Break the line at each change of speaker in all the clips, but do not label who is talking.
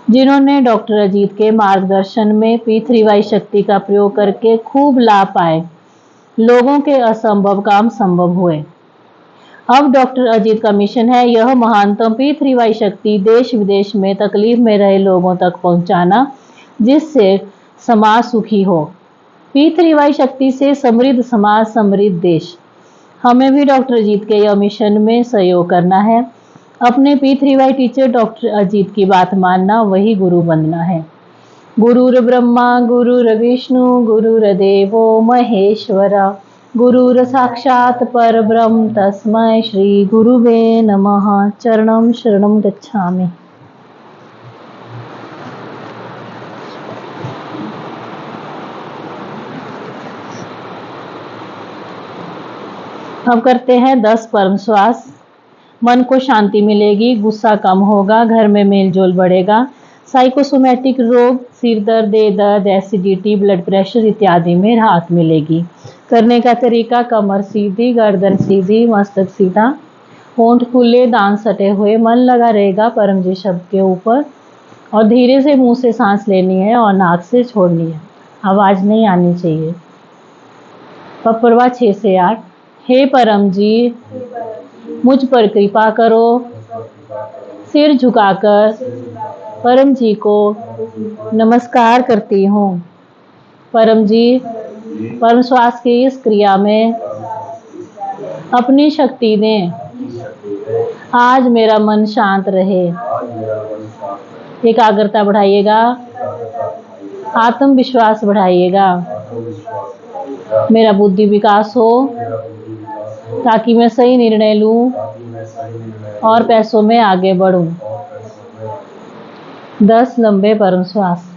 जिन्होंने डॉक्टर अजीत के मार्गदर्शन में P3Y शक्ति का प्रयोग करके खूब लाभ पाए, लोगों के असंभव काम संभव हुए। अब डॉक्टर अजीत का मिशन है यह महानतम P3Y शक्ति देश विदेश में तकलीफ में रहे लोगों तक पहुंचाना, जिससे समाज सुखी हो। P3Y शक्ति से समृद्ध समाज, समृद्ध देश। हमें भी डॉक्टर अजीत के यह मिशन में सहयोग करना है। अपने P3Y टीचर डॉक्टर अजीत की बात मानना, वही गुरु बनना है। गुरुर् ब्रह्मा गुरुर्विष्णु गुरुर्देवो महेश्वरा, गुरुर साक्षात परब्रह्म तस्मै श्री गुरुवे नमः। चरणं शरणं गच्छामि। अब करते हैं 10 परम श्वास। मन को शांति मिलेगी, गुस्सा कम होगा, घर में मेलजोल बढ़ेगा, साइकोसोमैटिक रोग, सिर दर्द, दर्द, एसिडिटी, ब्लड प्रेशर इत्यादि में राहत मिलेगी। करने का तरीका, कमर सीधी, गर्दन सीधी, मस्तक सीधा, होंठ खुले, दांत सटे हुए, मन लगा रहेगा परमजी शब्द के ऊपर और धीरे से मुंह से सांस लेनी है और नाक से छोड़नी है, आवाज नहीं आनी चाहिए। पपरवा 6 से 8। हे परम जी, मुझ पर कृपा करो, सिर झुकाकर परम जी को नमस्कार करती हूँ। परम जी, परम श्वास की इस क्रिया में अपनी शक्ति दें। आज मेरा मन शांत रहे। एकाग्रता बढ़ाइएगा, आत्मविश्वास बढ़ाइएगा, मेरा बुद्धि विकास हो ताकि मैं सही निर्णय लूं और पैसों में आगे बढ़ूं। 10 लंबे परम श्वास।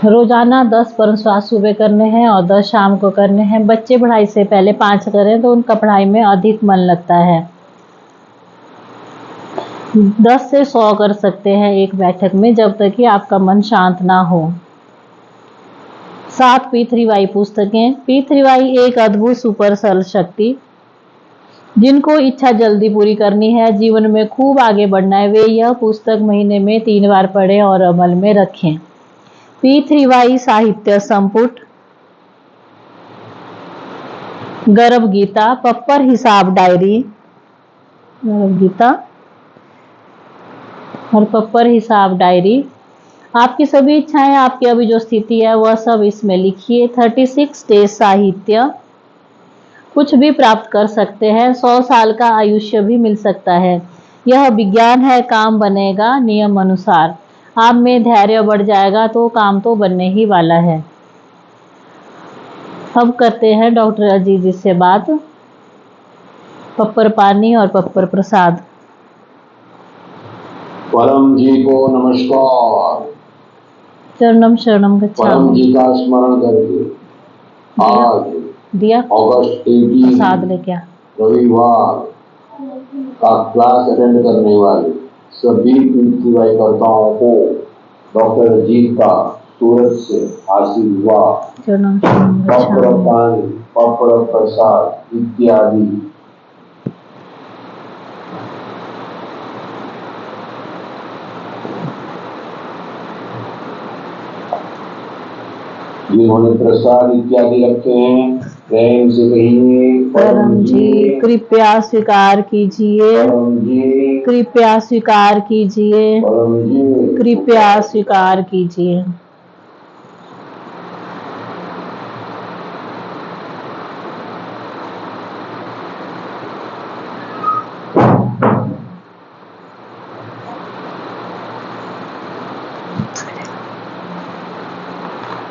रोजाना 10 परम श्वास सुबह करने हैं और 10 शाम को करने हैं। बच्चे पढ़ाई से पहले 5 करें तो उनका पढ़ाई में अधिक मन लगता है। 10 से 100 कर सकते हैं एक बैठक में, जब तक कि आपका मन शांत ना हो। 7 P3Y पुस्तकें। P3Y एक अद्भुत सुपर सरल शक्ति। जिनको इच्छा जल्दी पूरी करनी है, जीवन में खूब आगे बढ़ना है, वे यह पुस्तक महीने में 3 बार पढ़ें और अमल में रखें। P3Y साहित्य संपुट, गर्भ गीता, पप्पर हिसाब डायरी, गर्भ गीता और पप्पर हिसाब डायरी। आपकी सभी इच्छाएं, आपकी अभी जो स्थिति है वह सब इसमें लिखिए। 36 स्टेज साहित्य, कुछ भी प्राप्त कर सकते हैं। 100 साल का आयुष्य भी मिल सकता है। यह विज्ञान है, काम बनेगा नियम अनुसार। आप में धैर्य बढ़ जाएगा तो काम तो बनने ही वाला है। अब करते हैं डॉक्टर अजीत जी से बात। पप्पर पानी और पप्पर प्रसाद।
परम जी को नमस्कार।
चरणम शरणम गच्छामि।
परम जी का स्मरण करके आज
दिया
अगस्त 18
प्रसाद लेके
रविवार का क्लास अटेंड करने वाले सभी P3Y कर्ताओं को डॉक्टर अजीत का सूरत से आशीर्वाद, पप्पर पानी, पप्पर प्रसाद इत्यादि जिन्होंने प्रसाद इत्यादि रखे हैं, प्रेम से कहिए
परम जी कृपया स्वीकार कीजिए,
परम जी
कृपया स्वीकार कीजिए,
परम जी
कृपया स्वीकार कीजिए।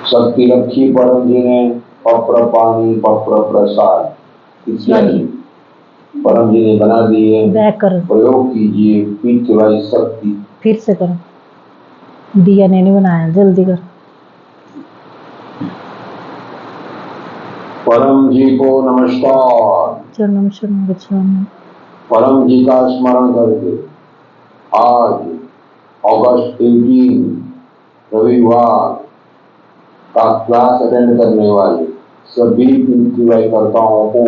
शक्ति रखी परम जी ने पप्र पानी पप्र प्रसाद इत्यादि परम जी ने बना दिए।
व्याकरण
प्रयोग कीजिए पितृवाई शक्ति।
फिर से करो, दिया ने नहीं बनाया, जल्दी कर।
परम जी को नमस्कार।
चरणम शरणम गच्छामि।
परम जी का स्मरण करके आज अगस्त 18 रविवार का क्लास अटेंड करने वाले सभी पितृवाई कर्ताओं को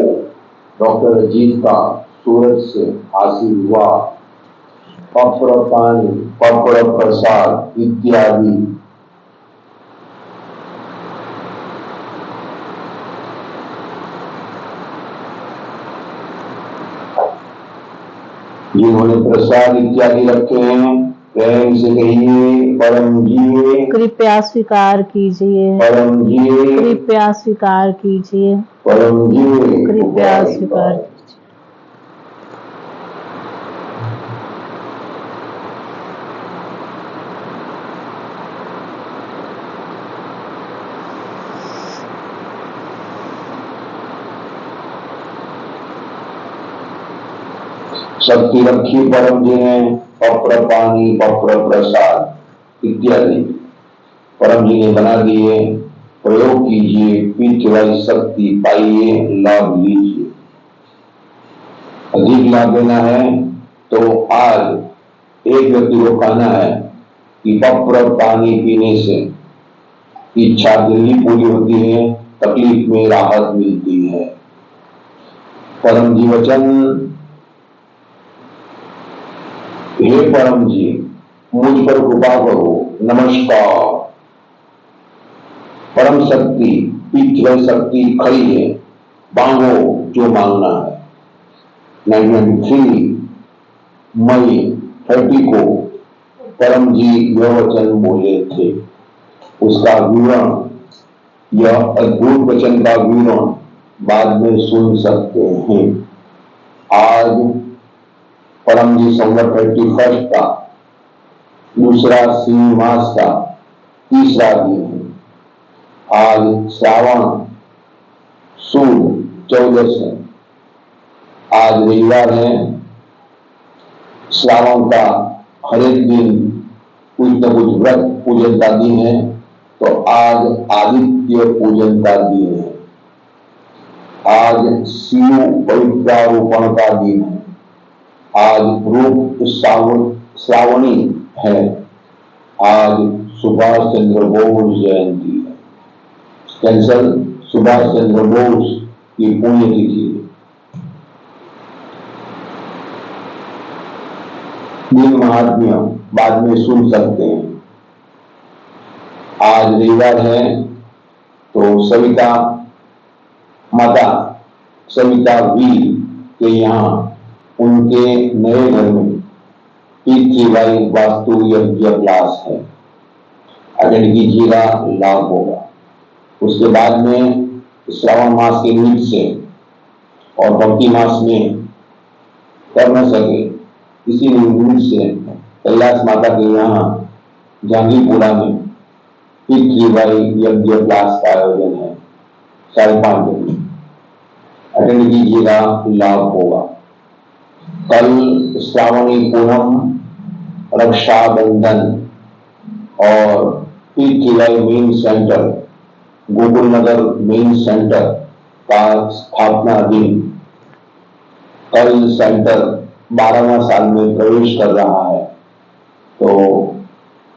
डॉक्टर अजीत का सूरज से आशीर्वाद, पप्र पानी पप्र प्रसाद इत्यादि। जिन्होंने प्रसाद इत्यादि रखे हैं प्रेम से कहिए परम जी
कृपया स्वीकार कीजिए,
परम जी
कृपया स्वीकार कीजिए,
परम जी
कृपया स्वीकार कीजिए।
शक्ति रखी परम जी ने पप्र पानी पप्र प्रसाद इत्यादि परम जी ने बना दिए। प्रयोग कीजिए पितृवाई शक्ति पाइए, लाभ लीजिए। अधिक लाभ लेना है तो आज एक व्यक्ति को कहना है कि पप्र पानी पीने से इच्छा दिल्ली पूरी होती है, तकलीफ में राहत मिलती है। परम जी वचन, हे परम जी मुझ पर कृपा करो, नमस्कार। परम शक्ति पितृवाई शक्ति खड़ी है, मांगो जो मांगना है। 1993 मई 30 को परम जी यह वचन बोले थे। उसका विवरण, यह अद्भुत वचन का विवरण बाद में सुन सकते हैं। आज परम जी संवत 31 का दूसरा सिंह मास का तीसरा दिन है। आज श्रावण सुद 14 है। आज रविवार है। श्रावण का हर एक दिन कुछ न कुछ व्रत पूजन का दिन है, तो आज आदित्य पूजन का दिन है। आज शिव पवित्रारोपण का दिन है। आज रूप श्रावणी है। आज सुभाष चंद्र बोस जयंती है। कैंसल सुभाष चंद्र बोस की पुण्यतिथि है। दिन महात्म्य बाद में सुन सकते हैं। आज रविवार है तो सविता माता सविता वीर के यहाँ उनके नए घर में पितृवाई वास्तु यज्ञ क्लास है। अटेंड कीजिएगा, लाभ होगा। उसके बाद में श्रावण मास के निमित्त से और भक्ति मास में कर न सके, इसी निमित्त से कैलाश माता के यहाँ जहांगीरपुरा में पितृवाई यज्ञ क्लास का आयोजन है 5:30 बजे। अटेंड कीजिएगा, लाभ होगा। कल श्रावणी पूनम, रक्षाबंधन और पितृवाई मेन सेंटर गोकुल नगर मेन सेंटर का स्थापना दिन। कल सेंटर 12वां साल में प्रवेश कर रहा है, तो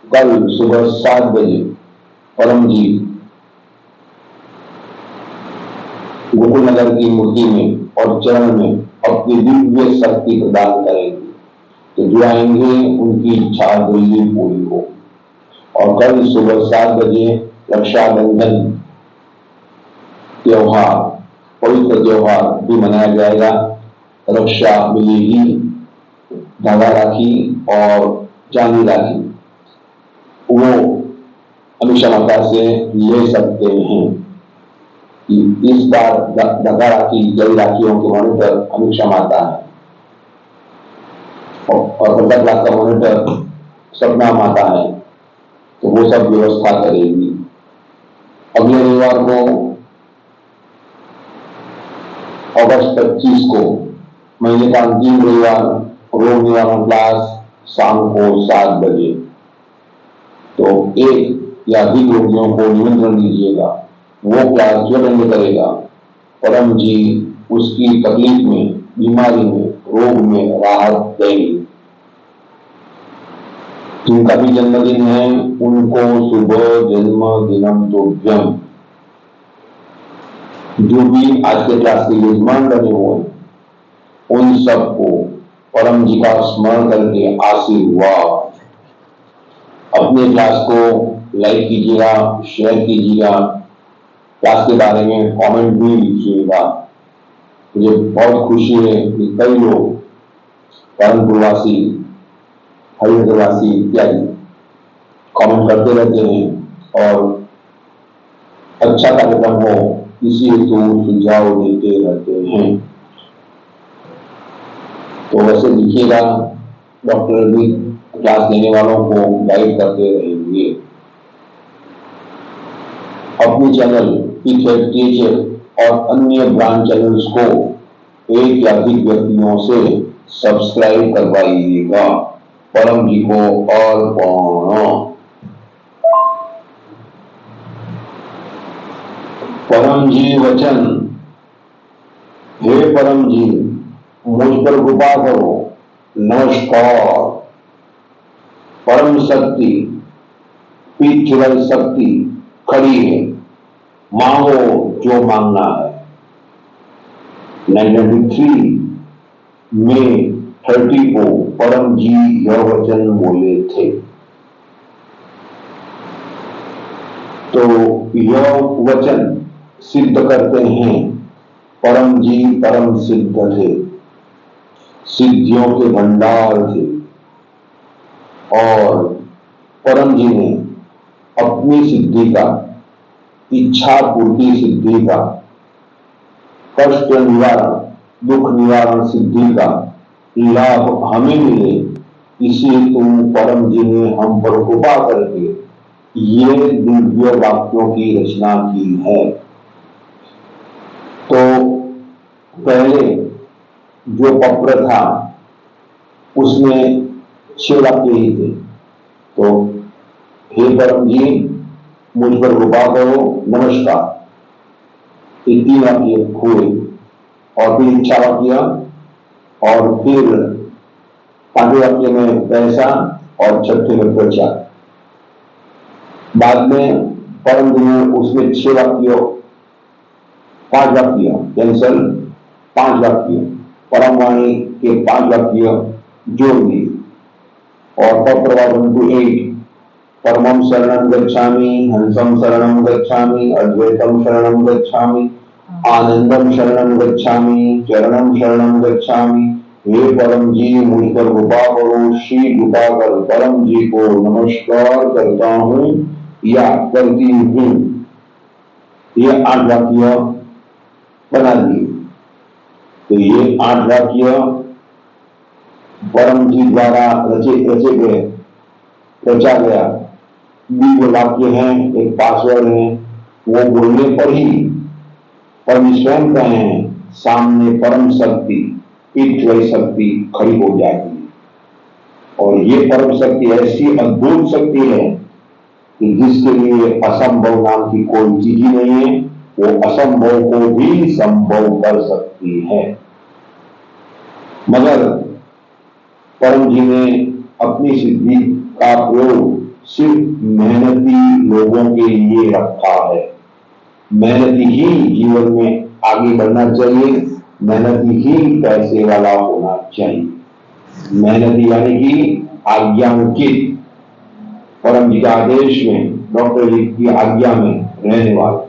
कल सुबह 7 बजे परम जी गोकुल नगर की मूर्ति में और चरण में अपनी दिव्य शक्ति प्रदान करेंगे। तो जो आएंगे उनकी इच्छा दिल्ली पूरी हो। और कल सुबह 7 बजे रक्षाबंधन त्योहार, पवित्र त्योहार भी मनाया जाएगा। रक्षा मिलेगी, धागा राखी और चांदी राखी वो अनुषा माता से ले सकते हैं। इस बार धागा राखी जल राखियों के मॉनिटर अनुषा माता है और 50 लाख का मॉनिटर सपना माता है, तो वो सब व्यवस्था करेगी। अगले रविवार को अगस्त 25 को महीने का अंतिम रविवार रोग निवारण क्लास शाम को 7 बजे। तो एक या अधिक रोगियों को निमंत्रण दीजिएगा। वो क्लास जो अटेंड करेगा परम जी उसकी तकलीफ में, बीमारी में, रोग में राहत देंगे। जिनका भी जन्मदिन है उनको शुभ जन्मदिनम तुभ्यम। जो भी आज के क्लास के यजमान बने हुए उन सबको परम जी का स्मरण करके आशीर्वाद। अपने क्लास को लाइक कीजिएगा, शेयर कीजिएगा, क्लास के बारे में कमेंट भी लिखिएगा। मुझे बहुत खुशी है कि कई लोग परमपुरवासी, हरिहरवासी इत्यादि कमेंट करते रहते हैं और अच्छा कार्यक्रम हो इसी हेतु सुझाव देते रहते हैं। तो वैसे लिखिएगा, डॉक्टर भी क्लास देने वालों को गाइड करते रहेंगे। अपने चैनल पीथेट और अन्य ब्रांच चैनल्स को एक या अधिक व्यक्तियों से सब्सक्राइब करवाइएगा। परम जी को अर्पण। परम जी वचन। हे परम जी मुझ पर कृपा करो। नमस्कार। परम शक्ति पीठ शक्ति खड़ी है, मांगो जो मांगना है। 1993 में 30 को परम जी यह वचन बोले थे। तो यह वचन सिद्ध करते हैं परम जी परम सिद्ध थे, सिद्धियों के भंडार थे और परम जी ने अपनी सिद्धि का, इच्छा पूर्ति सिद्धि का, कष्ट निवारण, दुख निवारण सिद्धि का लाभ हमें मिले, इसी हेतु परम जी ने हम पर कृपा करके ये दिव्य वाक्यों की रचना की है। तो पहले जो पत्र था उसमें 6 वाक्य ही थे। तो हे परम जी मुझ पर कृपा करो, नमस्कार, ये 3 वाक्य हुए और फिर इच्छा वाक्य और फिर 5वें वाक्य में पैसा और 6ठे में प्रचार। बाद में परम जी ने उसमें 6 वाक्य, 5 वाक्य कैंसल, 5 वाक्य परम वाणी के 5 वाक्य जोड़ दिए और पत्र 1-8 परमं शरणं गच्छामि, हंसं शरणं गच्छामि, अद्वैतं शरणं गच्छामि, आनंदम शरणं गच्छामि, चरणं शरणं गच्छामि। हे परम जी मुझ पर कृपा करो। श्री झुकाकर परम जी को नमस्कार करता हूं या करती हूं। ये 8 वाक्य बना दिए। तो ये 8 वाक्य परम जी द्वारा रचे गए, रचा गया दिव्य वाक्य हैं, एक पासवर्ड है। वो बोलने पर ही परम स्वयं कहे सामने परम शक्ति, पीठ शक्ति खड़ी हो जाती है। और ये परम शक्ति ऐसी अद्भुत शक्ति है कि जिसके लिए असंभव नाम की कोई चीज ही नहीं है। वो असंभव को भी संभव कर सकती है। मगर परम जी ने अपनी सिद्धि का प्रयोग सिर्फ मेहनती लोगों के लिए रखा है। मेहनती ही जीवन में आगे बढ़ना चाहिए, मेहनती ही पैसे वाला होना चाहिए। मेहनती यानी कि आज्ञांकित, परम जी के आदेश में, डॉक्टर जी की आज्ञा में रहने वाला।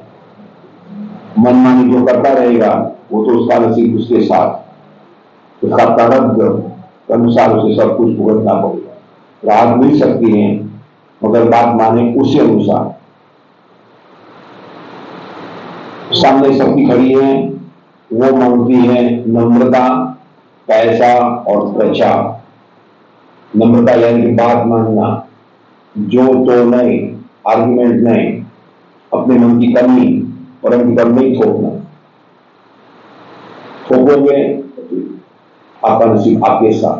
मनमानी जो करता रहेगा वो तो उसका नसीब उसके साथ, उसका प्रारब्ध के अनुसार उसे सब कुछ भुगतना पड़ेगा। राहत मिल सकती है मगर बात माने उसी अनुसार। सामने शक्ति खड़ी है, वो मांगती है नम्रता, पैसा और प्रचार। नम्रता यानी कि बात मानना, जो तो नहीं, आर्गुमेंट नहीं, अपने मन की कमी परम जी पर नहीं थोपना। थोपोगे आपका नसीब आपके साथ,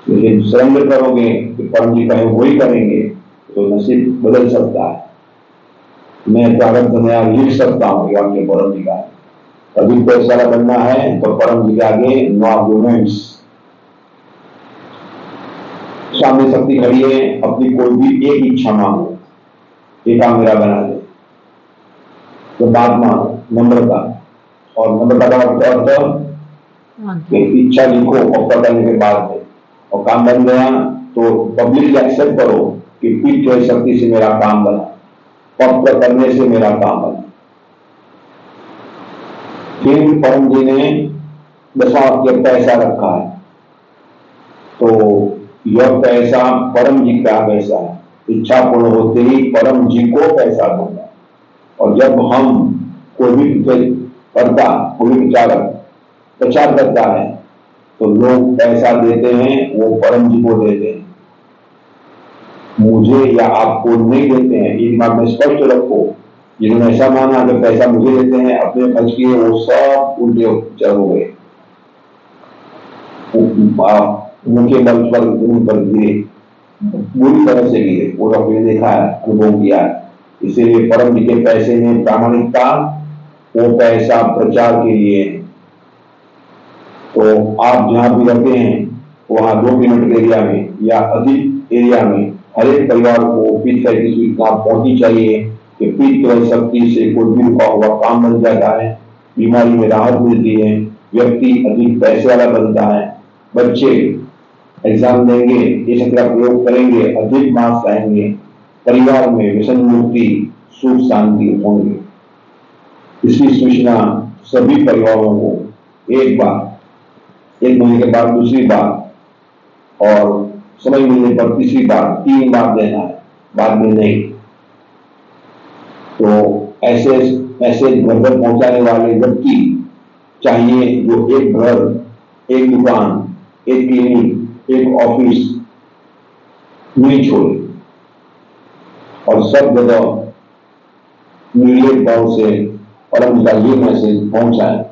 लेकिन सरेंडर करोगे कि परम जी कहें वही करेंगे तो नसीब बदल सकता है। मैं प्रारब्ध नया लिख सकता हूँ, ये आपके परम जी का है। अधिक पैसा वाला बनना है तो परम जी के आगे नो आर्गुमेंट्स। सामने शक्ति खड़ी है, अपनी कोई भी एक इच्छा मांगो, ये काम मेरा बना दे, तो बात मांगो नम्रता। और नम्रता का अर्थ कि इच्छा लिखो और करने के बाद में, और काम बन गया तो पब्लिक एक्सेप्ट करो कि पीठ की शक्ति से मेरा काम बना, पक्का करने से मेरा काम बना। फिर परम जी ने 10वां वाक्य पैसा रखा है, तो यह पैसा परम जी का पैसा है। इच्छा पूर्ण होते ही परम जी को पैसा दूंगा। और जब हम कोई भी करता, कोई भी प्रचार करता है तो लोग पैसा देते हैं, वो परम जी को देते हैं, मुझे या आपको नहीं देते हैं। ये दिमाग में स्पष्ट रखो। जिन्होंने ऐसा माना कि पैसा मुझे देते हैं, अपने खर्च किए, वो सब उल्टे चल हो गए, उनके बल पर उन पर गिरे, बुरी तरह से गिरे। वो डॉक्टर ने देखा है, अनुभव किया है। इसीलिए परम जी के पैसे में प्रामाणिकता, वो पैसा प्रचार के लिए है। तो आप जहां भी रहते हैं वहां 2 किलोमीटर एरिया में या अधिक एरिया में हर एक परिवार को पीठ की सुविधा पहुंचनी चाहिए कि पीठ की शक्ति से कोई भी रुका हुआ काम बन जाता है, बीमारी में राहत मिलती है, व्यक्ति अधिक पैसे वाला बनता है, बच्चे एग्जाम देंगे, ये सब का प्रयोग करेंगे, अधिक मार्क्स आएंगे, परिवार में व्यसन मुक्ति, सुख शांति होंगे। इसकी सूचना सभी परिवारों को एक बार, 1 महीने के बाद दूसरी बार, और समय मिलने पर तीसरी बार, 3 बार देना है, बाद में नहीं। तो ऐसे ऐसे घर घर पहुंचाने वाले व्यक्ति चाहिए जो एक घर, एक दुकान, एक क्लिनिक, एक ऑफिस नहीं छोड़े और सब जगह निर्लेप भाव से परम का ये मैसेज पहुंचाए।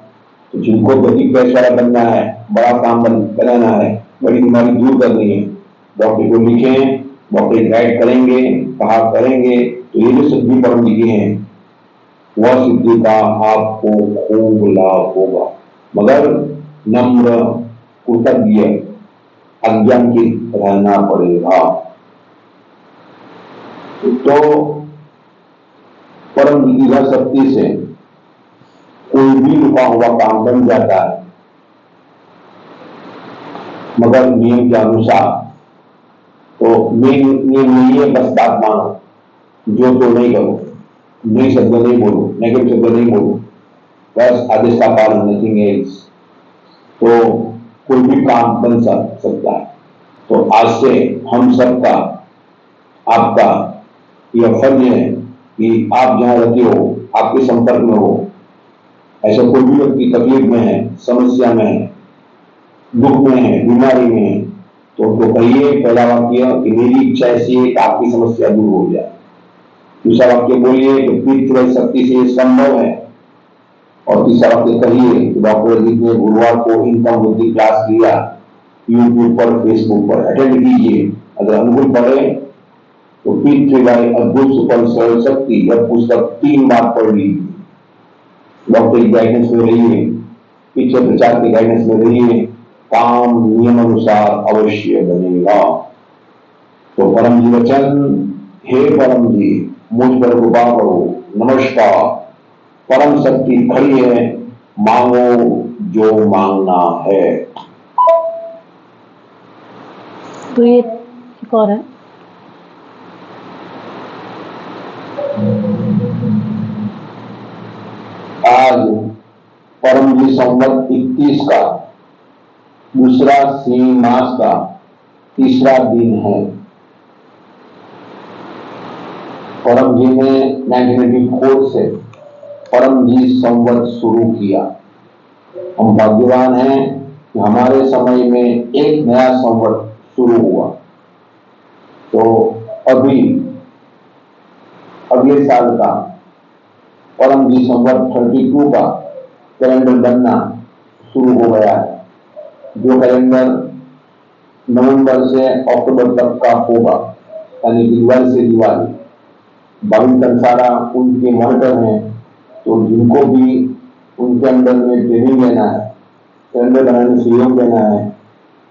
तो जिनको गति पैसा बनना है, बड़ा काम बनाना है, बड़ी बीमारी दूर करनी है, डॉक्टर को लिखें, डॉक्टर गाइड करेंगे, कहा करेंगे, तो ये जो सिद्धि परम जी की है, वह सिद्धि का आपको खूब लाभ होगा। मगर नम्र, कृतज्ञ, अज्ञानित रहना पड़ेगा। तो परम जी की शक्ति से कोई भी रुका हुआ काम बन जाता है, मगर नियम के अनुसार। तो नियम नहीं है बस बात मानो, जो तो नहीं करो, नहीं शब्द नहीं बोलो, नेगेटिव शब्द नहीं बोलो, बस आदेश का पालन, नथिंग एल्स। तो कोई भी काम बन सकता है। तो आज से हम सबका, आपका यह फर्ज है कि आप जहां रहते हो, आपके संपर्क में हो, ऐसा कोई भी व्यक्ति तकलीफ में है, समस्या में है, दुख में है, बीमारी में है, तो उनको कहिए पहला वाक्य कि मेरी इच्छा ऐसी है कि आपकी समस्या दूर हो जाए। दूसरा वाक्य बोलिए कि पीठ शक्ति से संभव है। और तीसरा वाक्य कहिए डॉक्टर अजीत ने गुरुवार को इनकम वृद्धि क्लास लिया, यूट्यूब पर, फेसबुक पर अटेंड कीजिए। अगर अनुकूल पड़े तो पीठ अद्भुत सुपर सरल शक्ति यह पुस्तक 3 बार पढ़ लीजिए। डॉक्टर की गाइडेंस में रहिए, पीछे प्रचार की गाइडेंस में रहिए, काम नियम अनुसार अवश्य बनेगा। तो परम जी वचन, हे परम जी मुझ पर कृपा करो, नमस्कार, परम शक्ति खड़ी है, मांगो जो मांगना है।
तो ये एक और है,
आज परम जी संवत 21 का दूसरा सिंह मास का तीसरा दिन है। परम जी ने 1984 से परम जी संवत शुरू किया। हम भाग्यवान हैं कि हमारे समय में एक नया संवत शुरू हुआ। तो अगले साल का परम जी संवत 32 का कैलेंडर बनना शुरू हो गया है, जो कैलेंडर नवंबर से अक्टूबर तक का होगा, यानी दिवाली से दिवाली। बाविन कंसारा उनके मॉनिटर हैं, तो जिनको भी उनके अंडर में ट्रेनिंग लेना है, कैलेंडर बनाने में सहयोग देना है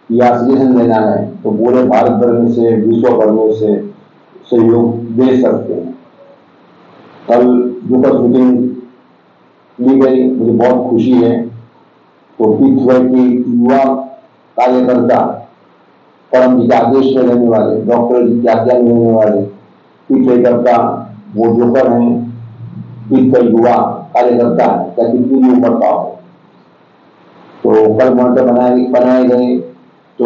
या सजेशन देना है, तो पूरे भारत भर में से, विश्व भर में से सहयोग दे सकते हैं। कल जो मीटिंग ली गई, मुझे बहुत खुशी है। तो पीछे की युवा कार्यकर्ता, परम जी के आदेश में रहने वाले, डॉक्टर जी की आज्ञा में रहने वाले पीछे करता वो जोकर हैं, पीछे युवा कार्यकर्ता है, क्या कितनी भी उम्र का हो। तो कल मॉनिटर बनाए गए, तो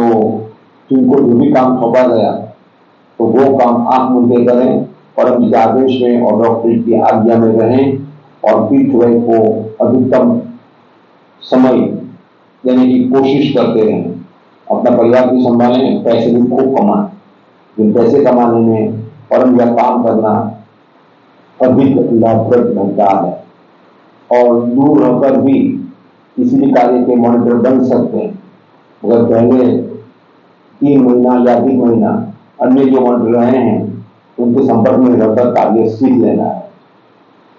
जिनको जो भी काम सौंपा गया, तो वो काम आंख मूंद के करें, परम जी के आदेश में और डॉक्टर की आज्ञा में रहें और पीछे को अधिकतम समय देने की कोशिश करते रहें। अपना परिवार भी संभालें, पैसे भी खूब कमाएं। जिन पैसे कमाने में परम या काम करना अधिक लाभप्रद रहता है और दूर रहकर भी किसी भी कार्य के मॉनिटर बन सकते हैं। मगर पहले 3 महीना या अधिक महीना अन्य जो मॉनिटर रहे हैं उनके संपर्क में रहकर कार्य सीख लेना है।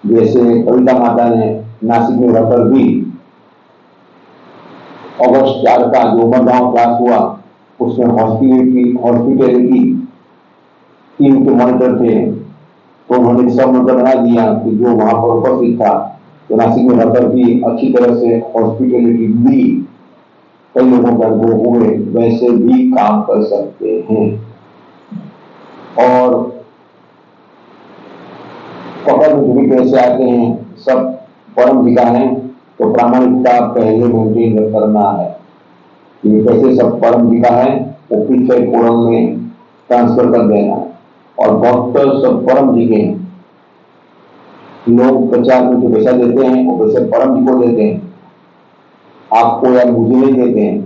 जैसे कविता माता ने नासिक में रहकर भी अगस्त 4 का जो उमरगांव क्लास हुआ, उसमें हॉस्पिटैलिटी टीम के मॉनिटर थे, तो उन्होंने सब मतलब बना दिया कि जो वहां पर उपस्थित था, तो नासिक में रहकर भी अच्छी तरह से हॉस्पिटैलिटी दी, कई लोगों के अनुभव हुए, वैसे भी काम कर सकते हैं। और पकड़ में भी कैसे आते हैं, सब परम जी का है, तो प्रामाणिकता पहले मेंटेन करना है। ये कैसे सब परम जी का है, वो पीछे फोरम में ट्रांसफर कर देना है। और भक्त सब परम जी के हैं। लोग प्रचार में जो पैसा देते हैं वो पैसे परम जी को देते हैं, आपको या मुझे नहीं देते हैं।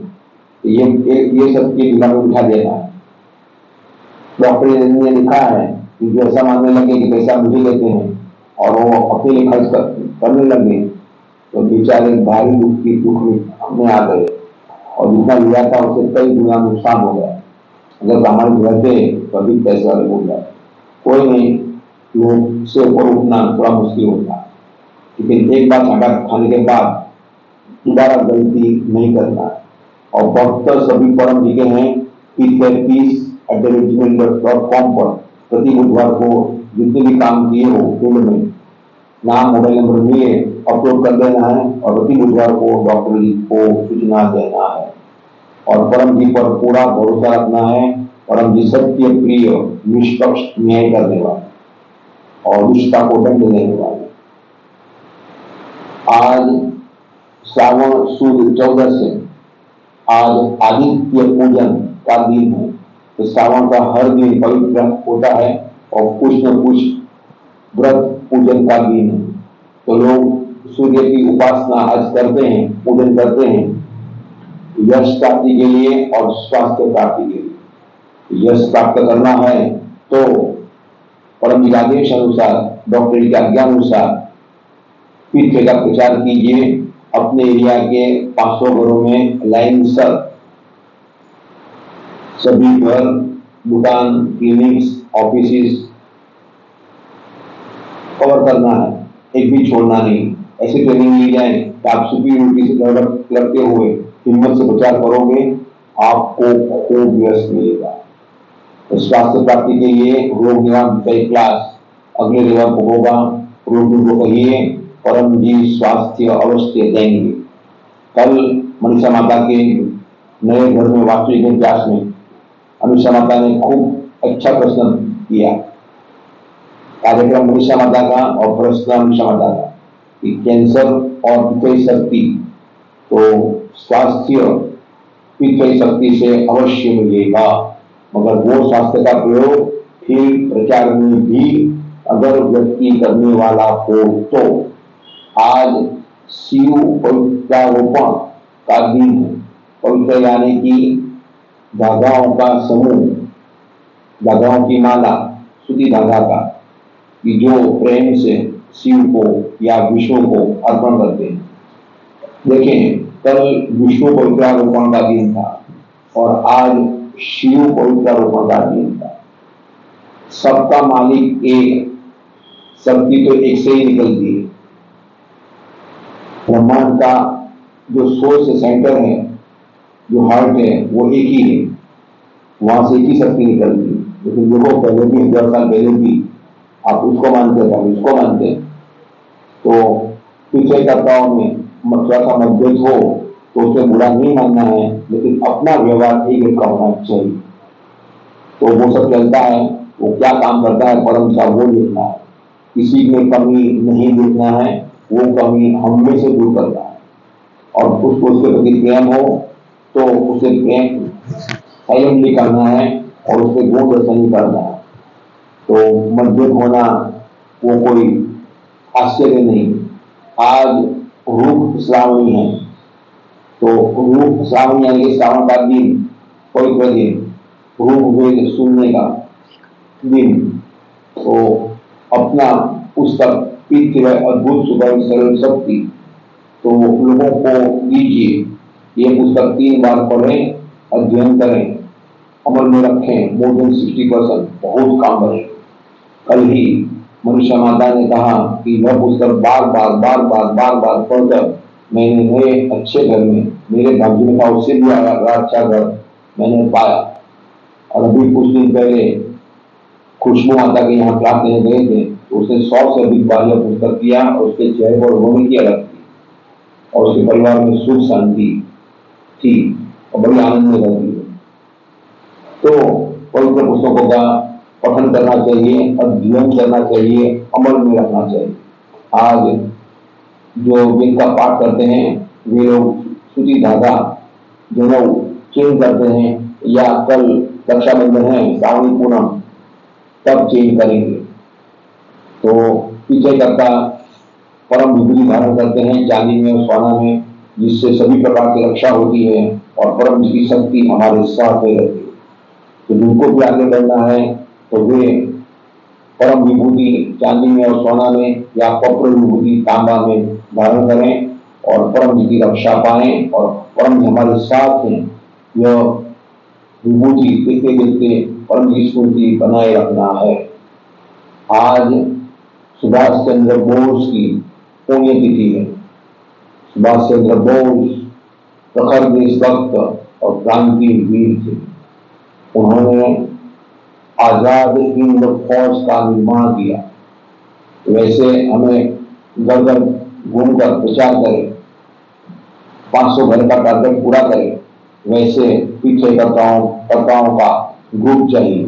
ये सब के दिमाग में बिठा देना है। डॉक्टर ने लिखा है कि जो ऐसा मानने लगे कि पैसा मुझे देते हैं और वो अकेले खर्च करने लगे, तो बेचारे भारी दुख में आ गए और जितना लिया था उससे कई गुना नुकसान हो गया। अगर हमारे रहते तो अभी पैसा हो जाए, कोई नहीं, लोग से ऊपर उठना थोड़ा मुश्किल होता, लेकिन एक बार झटका खाने के बाद दोबारा गलती नहीं करना। और भक्त सभी परम जी के हैं, peace@gmail.com पर प्रति बुधवार को जितने भी काम किए हो फील्ड में नाम, मोबाइल नंबर मिले, अपलोड कर देना है और प्रति बुधवार को डॉक्टर जी को सूचना देना है और परम जी पर पूरा भरोसा रखना है। परम जी सत्य, प्रिय, निष्पक्ष न्याय करने वाले और दुष्टता को दंड देने वाले। आज श्रावण सुद 14 से आज आदित्य पूजन का दिन है, तो श्रावण का हर दिन पवित्र होता है और कुछ न कुछ व्रत पूजन का दिन है। तो लोग सूर्य की उपासना आज करते हैं, पूजन करते हैं, यश प्राप्ति के लिए और स्वास्थ्य प्राप्ति के लिए। यश प्राप्त करना है तो परम जी आदेश अनुसार, डॉक्टर की आज्ञा अनुसार पीठ का प्रचार कीजिए। अपने एरिया के 500 घरों में लाइन सर सभी घर, दुकान, क्लिनिक्स, ऑफिस कवर करना है, एक भी छोड़ना नहीं। ऐसी ट्रेनिंग ली जाए कि आप सुपीरियरिटी से डेवलप करते हुए हिम्मत से प्रचार करोगे, आपको खूब यश मिलेगा। तो स्वास्थ्य प्राप्ति के लिए रोग निवारण क्लास अगले रविवार को होगा। रोगियों को कहिए परम जी स्वास्थ्य अवश्य देंगे। कल मनीषा माता के नए घर में वास्तविक इतिहास में मनीषा माता ने खूब अच्छा प्रश्न किया। कार्यक्रम मनीषा माता का और प्रश्न मनीषा माता का कि कैंसर और पित्तई शक्ति, तो स्वास्थ्य पित्तई शक्ति से अवश्य मिलेगा, मगर वो स्वास्थ्य का प्रयोग फिर प्रचार में भी अगर व्यक्ति करने वाला हो तो। आज शिव पवित्रारोपण का दिन है। पवित्र यानी कि धागाओं का समूह, धागाओं की माला, सूती धागा का, कि जो प्रेम से शिव को या विष्णु को अर्पण करते हैं। देखें, कल विष्णु पवित्रारोपण का दिन था और आज शिव पवित्रारोपण का दिन था। सबका मालिक एक, सबकी तो एक से ही निकलती है। ब्रह्मांड का जो सोर्स सेंटर है, जो हार्ट है, वो एक ही है, वहां से एक ही शक्ति निकलती है। लेकिन देखो, पहले भी 1000 साल पहले भी आप उसको मानते थे, उसको मानते, तो पीछे कर्ताओं में थोड़ा सा मतभेद हो तो उसे बुरा नहीं मानना है, लेकिन अपना व्यवहार एक का होना चाहिए। तो वो सब चलता है, वो क्या काम करता है परम का वो देखना है, किसी में कमी नहीं देखना है, वो कमी हम में से दूर करना है। और उसको उसके प्रति प्रेम हो तो उसे प्रेम साइलेंटली करना है और उसके गुण दर्शन ही करना है। तो मतभेद होना वो कोई आश्चर्य नहीं। आज रूप श्रावणी है, तो रूप श्रावणी यानी श्रावण का दिन, पवित्र दिन, रूप वेद सुनने का दिन। तो अपना पुस्तक पीठ अद्भुत सुपर सरल शक्ति तो लोगों को दीजिए। ये पुस्तक 3 बार पढ़ें, अध्ययन करें, अमल में रखें। मोर देन 60% बहुत काम बनेगा। कल ही मनीषा माता ने कहा कि यह पुस्तक बार बार पढ़कर मैंने मेरे अच्छे घर में, मेरे भाग्य में था उससे भी अच्छा घर मैंने पाया। और अभी कुछ दिन पहले खुशबू माता के यहाँ क्लास लेने गए थे, तो उसने 100 से अधिक बार यह पुस्तक किया और उसके चेहरे पर रोने की अलग थी और उसके परिवार में सुख शांति थी और बड़ी आनंद में रहती है। तो पवित्र पुस्तकों का पठन करना चाहिए, अध्ययन करना चाहिए, अमल में रखना चाहिए। आज जो वेद का पाठ करते हैं वे लोग सूची धागा जनेऊ चेंज करते हैं, या कल रक्षाबंधन है, श्रावणी पूनम, तब चेंज करेंगे। तो पीछे करता परम विभूति धारण करते हैं चांदी में और सोना में, जिससे सभी प्रकार की रक्षा होती है और परम की शक्ति हमारे साथ में रहती है। तो जिनको भी आगे बढ़ना है तो वे परम विभूति चांदी में और सोना में या कपूर विभूति तांबा में धारण करें और परम जी की रक्षा पाएं और परम जी हमारे साथ हैं। यह विभूति देखते देखते परम की स्मृति बनाए रखना है। आज सुभाष चंद्र बोस की पुण्यतिथि है। सुभाष चंद्र बोस प्रखर देशभक्त और क्रांति वीर थे। उन्होंने आजाद हिंद फौज का निर्माण किया। वैसे हमें घर घर घूमकर प्रचार करें, 500 घर का टारगेट पूरा करें, वैसे पीछे कर्ताओं का ग्रुप चाहिए।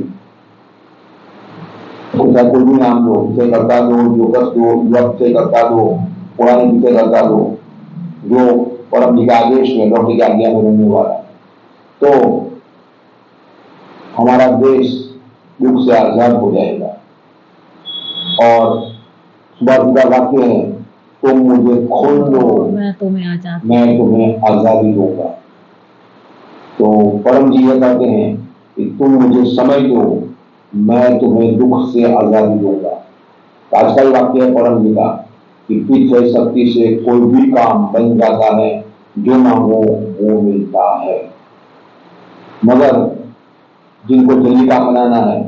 चाहे कोई भी नाम दो, पीछे करता दो, जोकस दो, युवा पीछे करता दो, पुराने पीछे करता दो, जो परम जी के आदेश में, डॉक्टर की आज्ञा में रहने वाला, तो हमारा देश दुख से आजाद हो जाएगा। और सुबह का वाक्य है, तुम मुझे खोल दो, मैं तुम्हें आजादी दूंगा। तो परम जी यह कहते हैं कि तुम मुझे समय दो, मैं तुम्हें दुख से आजादी दूंगा। आज का वाक्य है परम जी का कि पीछे शक्ति से कोई भी काम बन जाता है, जो मांगो वो मिलता है। मगर जिनको जल्दी काम बनाना है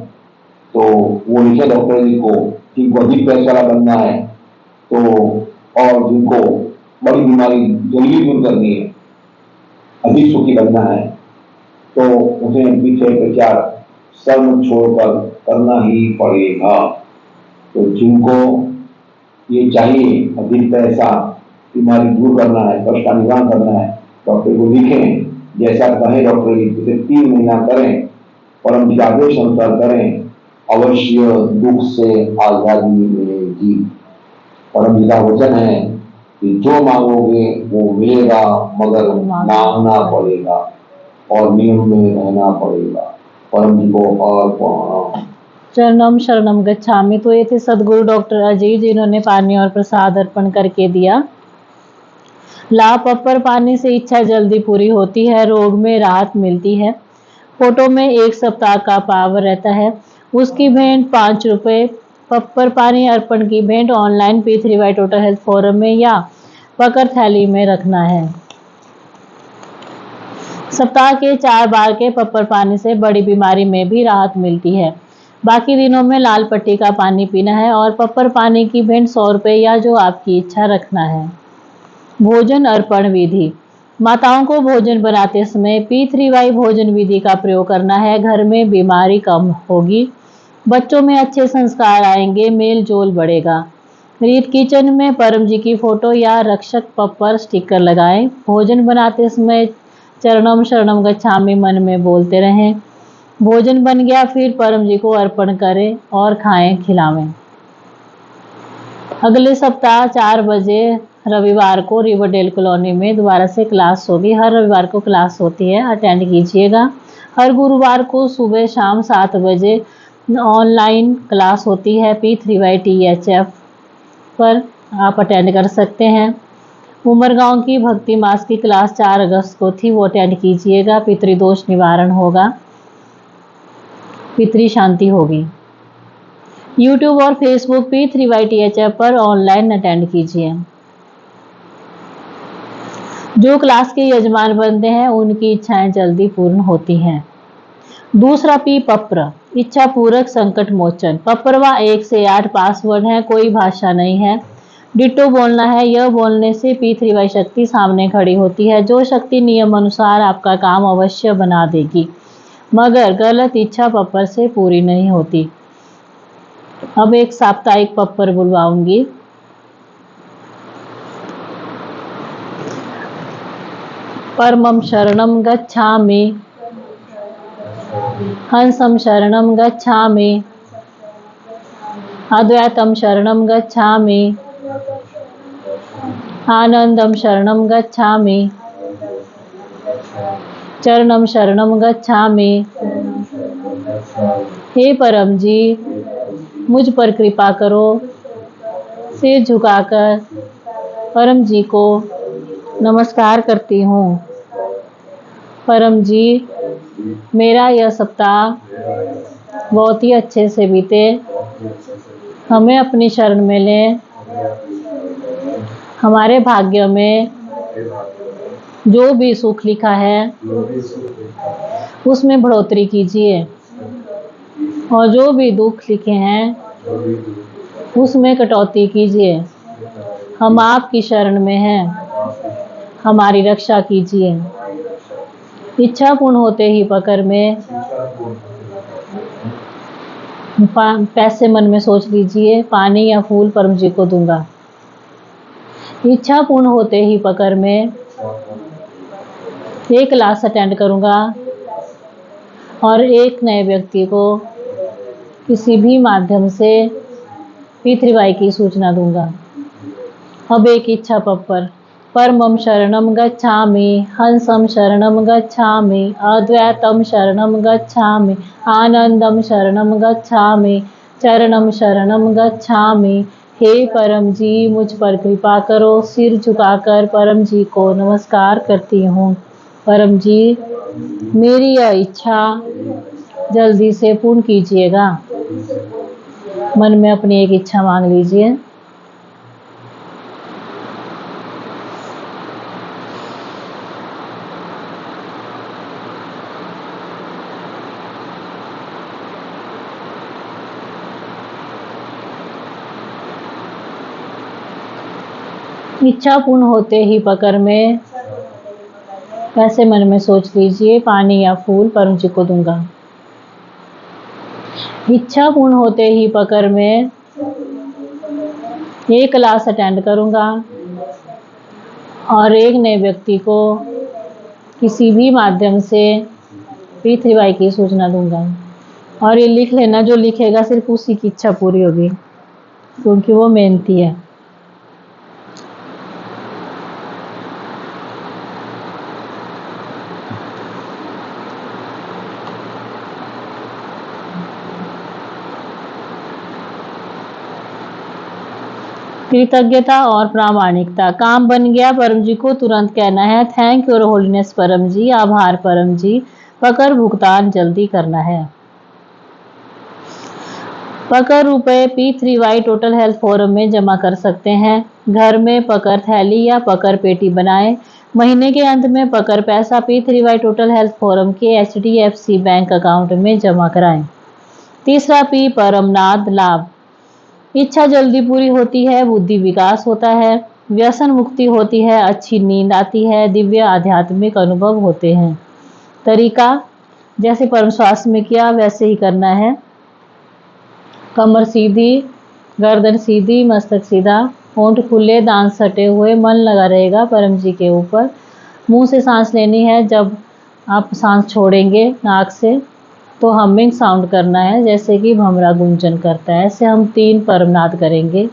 तो वो लिखे डॉक्टर जी को, जिनको अधिक पैसा वाला बनना है तो, और जिनको बड़ी बीमारी जल्दी दूर करनी है, अधिक सुखी बनना है, तो उन्हें पीछे प्रचार सर्व छोड़कर करना ही पड़ेगा। तो जिनको ये चाहिए अधिक पैसा, बीमारी दूर करना है, कष्ट का निवारण करना है, डॉक्टर को लिखें, जैसा कहे डॉक्टर जी, इसे 3 महीना करें, परम जी आदेश अनुसार करें, अवश्य दुख से आजादी मिलेगी। परम जी का वचन है कि जो मांगोगे वो मिलेगा, मगर मांगना पड़ेगा और नियम में रहना पड़ेगा। परम जी को और प्रणाम।
चरणम शरणम गच्छामि। तो ये थे सदगुरु डॉक्टर अजय, जिन्होंने पानी और प्रसाद अर्पण करके दिया। लाभ अपर पानी से इच्छा जल्दी पूरी होती है, रोग में राहत मिलती है। फोटो में 1 सप्ताह का पावर रहता है। उसकी भेंट 5 रुपए पप्पर पानी अर्पण की भेंट online P3Y total health forum में या पकर थैली में रखना है। सप्ताह के 4 बार के पप्पर पानी से बड़ी बीमारी में भी राहत मिलती है। बाकी दिनों में लाल पट्टी का पानी पीना है और पप्पर पानी की भेंट 100 रुपये या जो आपकी इच्छा रखना है। भोजन अर्पण विधि। माताओं को भोजन बनाते समय P3Y भोजन विधि का प्रयोग करना है। घर में बीमारी कम होगी, बच्चों में अच्छे संस्कार आएंगे, मेल जोल बढ़ेगा। रीत किचन में परम जी की फोटो या रक्षक पप्पर स्टिकर लगाएं। भोजन बनाते समय चरणम शरणम गच्छामि मन में बोलते रहें। भोजन बन गया फिर परम जी को अर्पण करें और खाएं खिलावें। अगले सप्ताह 4 बजे रविवार को रिवरडेल कॉलोनी में दोबारा से क्लास होगी। हर रविवार को क्लास होती है, अटेंड कीजिएगा। हर गुरुवार को सुबह शाम 7 बजे ऑनलाइन क्लास होती है P3Y THF पर, आप अटेंड कर सकते हैं। उमरगांव की भक्ति मास की क्लास 4 अगस्त को थी, वो अटेंड कीजिएगा। पितृदोष निवारण होगा, पितृ शांति होगी। YouTube और Facebook P3Y THF पर ऑनलाइन अटेंड कीजिए। जो क्लास के यजमान बनते हैं उनकी इच्छाएं जल्दी पूर्ण होती हैं। दूसरा P पप्र, इच्छा पूरक संकट मोचन। पप्रवा 1 से 8 पासवर्ड है, कोई भाषा नहीं है। डिटो बोलना है। यह बोलने से P3Y शक्ति सामने खड़ी होती है, जो शक्ति नियम अनुसार आपका काम अवश्य बना देगी, मगर गलत इच्छा पप्पर से पूरी नहीं होती। अब एक साप्ताहिक पप्पर बुलवाऊंगी। परमं शरणं गच्छामि, हंसं शरणं गच्छामि, अद्वैतं शरणं गच्छामि, आनंदं शरणं गच्छामि, चरणं शरणं गच्छामि। हे परम जी, मुझ पर कृपा करो। सिर झुकाकर परम जी को नमस्कार करती हूँ। परम जी, मेरा यह सप्ताह बहुत ही अच्छे से बीते, हमें अपनी शरण में लें। हमारे भाग्य में जो भी सुख लिखा है उसमें बढ़ोतरी कीजिए, और जो भी दुख लिखे हैं उसमें कटौती कीजिए। हम आपकी शरण में हैं, हमारी रक्षा कीजिए। इच्छा पूर्ण होते ही पकर में पैसे मन में सोच लीजिए, पानी या फूल परम जी को दूंगा। इच्छा पूर्ण होते ही पकर में एक क्लास अटेंड करूंगा और एक नए व्यक्ति को किसी भी माध्यम से P3Y की सूचना दूंगा। अब एक इच्छा पप्पर। परमं शरणं गच्छामि, हंसं शरणं गच्छामि, अद्वैतं शरणं गच्छामि, आनंदं शरणं गच्छामि, चरणं शरणं गच्छामि। हे परम जी, मुझ पर कृपा करो। सिर झुकाकर परम जी को नमस्कार करती हूँ। परम जी, मेरी यह इच्छा जल्दी से पूर्ण कीजिएगा। मन में अपनी एक इच्छा मांग लीजिए। इच्छा पूर्ण होते ही पकर में ऐसे मन में सोच लीजिए, पानी या फूल परम जी को दूंगा। इच्छा पूर्ण होते ही पकर में एक क्लास अटेंड करूंगा और एक नए व्यक्ति को किसी भी माध्यम से P3Y की सूचना दूंगा। और ये लिख लेना, जो लिखेगा सिर्फ उसी की इच्छा पूरी होगी, क्योंकि वो मेहनती है। कृतज्ञता और प्रामाणिकता। काम बन गया, परम जी को तुरंत कहना है थैंक योर होलीनेस परम जी, आभार परम जी। पकर भुगतान जल्दी करना है। पकर रुपए P3Y टोटल हेल्थ फोरम में जमा कर सकते हैं। घर में पकर थैली या पकर पेटी बनाएं। महीने के अंत में पकर पैसा P3Y टोटल हेल्थ फोरम के HDFC बैंक अकाउंट में जमा कराएं। तीसरा P परमनाद लाभ। इच्छा जल्दी पूरी होती है, बुद्धि विकास होता है, व्यसन मुक्ति होती है, अच्छी नींद आती है, दिव्य आध्यात्मिक अनुभव होते हैं। तरीका जैसे परम श्वास में किया वैसे ही करना है। कमर सीधी, गर्दन सीधी, मस्तक सीधा, होंठ खुले, दांत सटे हुए, मन लगा रहेगा परम जी के ऊपर। मुंह से सांस लेनी है। जब आप सांस छोड़ेंगे नाक से तो हमिंग साउंड करना है, जैसे कि भमरा गुंजन करता है। ऐसे हम 3 परमनाद करेंगे।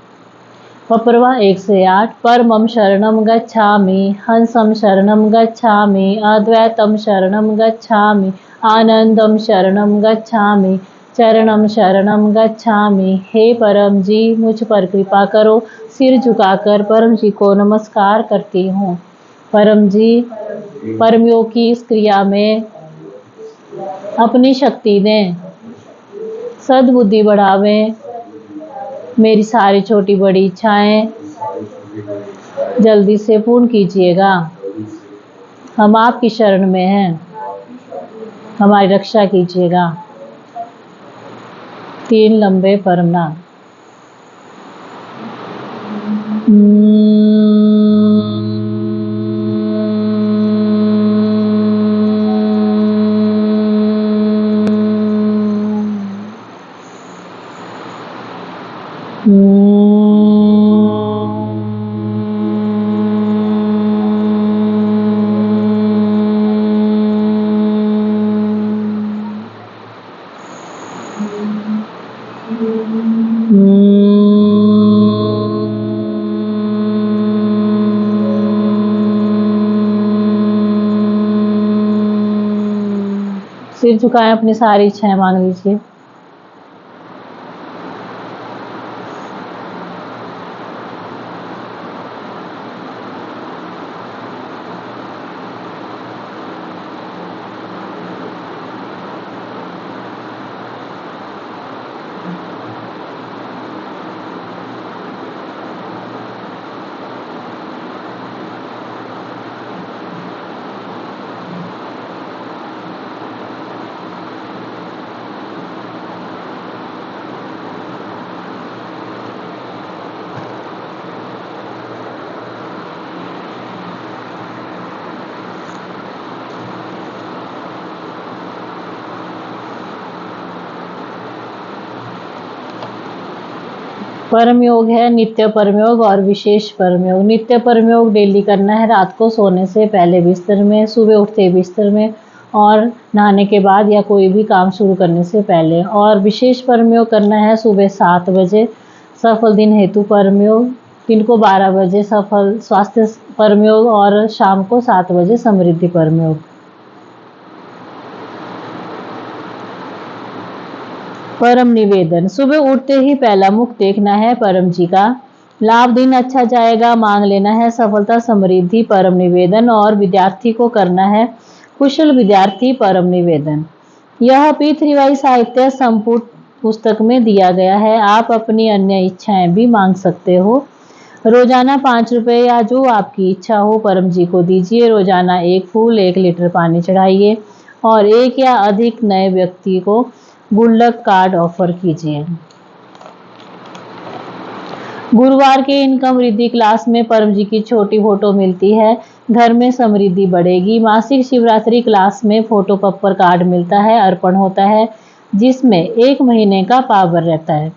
पप्रवा 1 से 8। परमं शरणं गच्छामि, हंसं शरणं गच्छामि, अद्वैतं शरणं गच्छामि, आनंदं शरणं गच्छामि, चरणं शरणं गच्छामि। हे परम जी, मुझ पर कृपा करो। सिर झुकाकर परम जी को नमस्कार करती हूँ। परम जी, परमयोग की इस क्रिया में अपनी शक्ति दें, सद्बुद्धि बढ़ावें। मेरी सारी छोटी बड़ी इच्छाएं जल्दी से पूर्ण कीजिएगा। हम आपकी शरण में हैं, हमारी रक्षा कीजिएगा। 3 लंबे परमनाद। सिर झुकाएं, अपनी सारी इच्छाएं मांग लीजिए। परम योग है नित्य परम योग और विशेष परम योग। नित्य परम योग डेली करना है, रात को सोने से पहले बिस्तर में, सुबह उठते बिस्तर में और नहाने के बाद या कोई भी काम शुरू करने से पहले। और विशेष परम योग करना है सुबह 7 बजे सफल दिन हेतु परम योग, दिन को 12 बजे सफल स्वास्थ्य परम योग और शाम को 7 बजे समृद्धि परम योग। परम निवेदन। सुबह उठते ही पहला मुख देखना है परम जी का। लाभ दिन अच्छा जाएगा, मांग लेना है सफलता समृद्धि परम निवेदन। और विद्यार्थी को करना है कुशल विद्यार्थी परम निवेदन। यह P3Y साहित्य संपुट पुस्तक में दिया गया है। आप अपनी अन्य इच्छाएं भी मांग सकते हो। रोजाना 5 रुपए या जो आपकी इच्छा हो परम जी को दीजिए। रोजाना 1 फूल 1 लीटर पानी चढ़ाइए और 1 या अधिक नए व्यक्ति को गुल्लक कार्ड ऑफर कीजिए। गुरुवार के इनकम वृद्धि क्लास में परम जी की छोटी फोटो मिलती है, घर में समृद्धि बढ़ेगी। मासिक शिवरात्रि क्लास में फोटो पप्पर कार्ड मिलता है, अर्पण होता है जिसमें 1 महीने का पावर रहता है।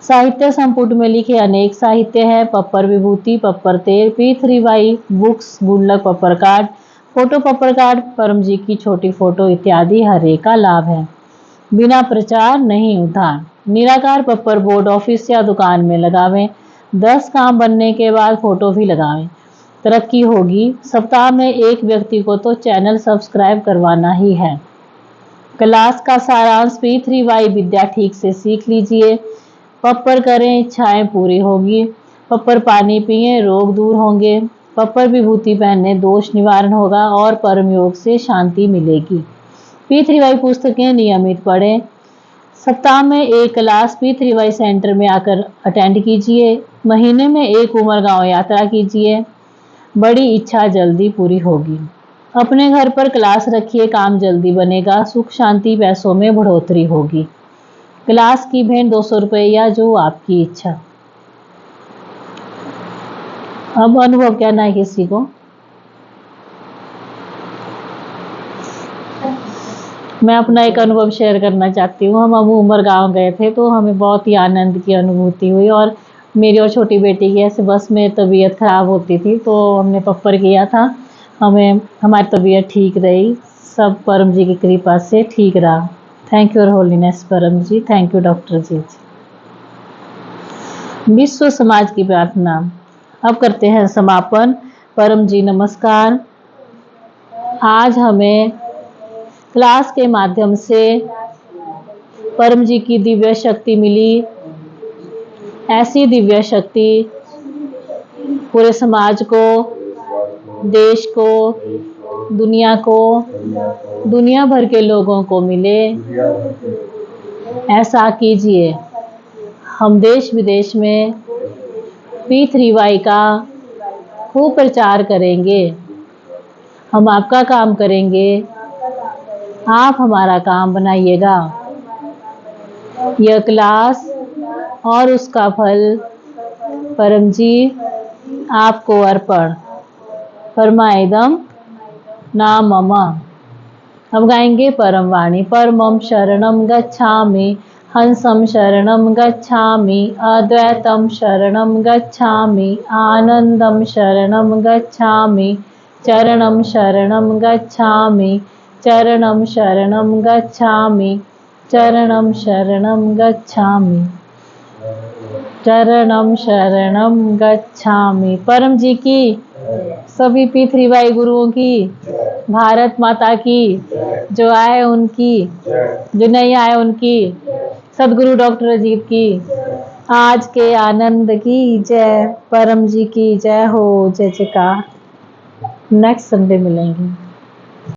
साहित्य संपुट में लिखे अनेक साहित्य है, पप्पर विभूति, पप्पर तेल, P3Y बुक्स, गुल्लक पप्पर कार्ड, फोटो पप्पर कार्ड, परम जी की छोटी फोटो इत्यादि हर एक का लाभ है। बिना प्रचार नहीं उधार। निराकार पप्पर बोर्ड ऑफिस या दुकान में लगावें। 10 काम बनने के बाद फोटो भी लगावें, तरक्की होगी। सप्ताह में 1 व्यक्ति को तो चैनल सब्सक्राइब करवाना ही है। क्लास का सारांश P3Y विद्या ठीक से सीख लीजिए। पप्पर करें, इच्छाएं पूरी होगी। पप्पर पानी पिए, रोग दूर होंगे। पप्पर विभूति पहनने, दोष निवारण होगा और परम योग से शांति मिलेगी। P3Y पुस्तकें नियमित पढ़ें। सप्ताह में एक क्लास P3Y सेंटर में आकर अटेंड कीजिए। महीने में एक उमरगांव यात्रा कीजिए। बड़ी इच्छा जल्दी पूरी होगी। अपने घर पर क्लास रखिए, काम जल्दी बनेगा। सुख शांति पैसों में बढ़ोतरी होगी। क्लास की भेंट 200 रुपया, जो आपकी इच्छा। अब अनुभव कहना है किसी को। मैं अपना एक अनुभव शेयर करना चाहती हूँ। हम उमरगांव गए थे तो हमें बहुत ही आनंद की अनुभूति हुई, और मेरी और छोटी बेटी की ऐसे बस में तबीयत खराब होती थी तो हमने पप्पर किया था। हमें हमारी तबीयत ठीक रही, सब परम जी की कृपा से ठीक रहा। थैंक यू और होलीनेस परम जी, थैंक यू डॉक्टर जी। विश्व समाज की प्रार्थना। अब करते हैं समापन। परम जी नमस्कार। आज हमें क्लास के माध्यम से परम जी की दिव्य शक्ति मिली। ऐसी दिव्य शक्ति पूरे समाज को, देश को, दुनिया को, दुनिया भर के लोगों को मिले, ऐसा कीजिए। हम देश विदेश में P3Y का खूब प्रचार करेंगे। हम आपका काम करेंगे, आप हमारा काम बनाइएगा। यह क्लास और उसका फल परम जी आपको अर्पण। परमाइदम ना मम। अब गाएंगे परम वाणी। परमं शरणं गच्छामि, हंसं शरणं गच्छामि, अद्वैतं शरणं गच्छामि, आनंदं शरणं गच्छामि, चरणं शरणं गच्छामि, चरणं शरणं गच्छामि, चरणं शरणं गच्छामि, चरणं शरणं गच्छामि। परम जी की, सभी P3Y गुरुओं की, भारत माता की, जो आए उनकी, जो नहीं आए उनकी, सदगुरु डॉक्टर अजीत की, आज के आनंद की जय। परम जी की जय हो। जय जयकार। नेक्स्ट संडे मिलेंगे।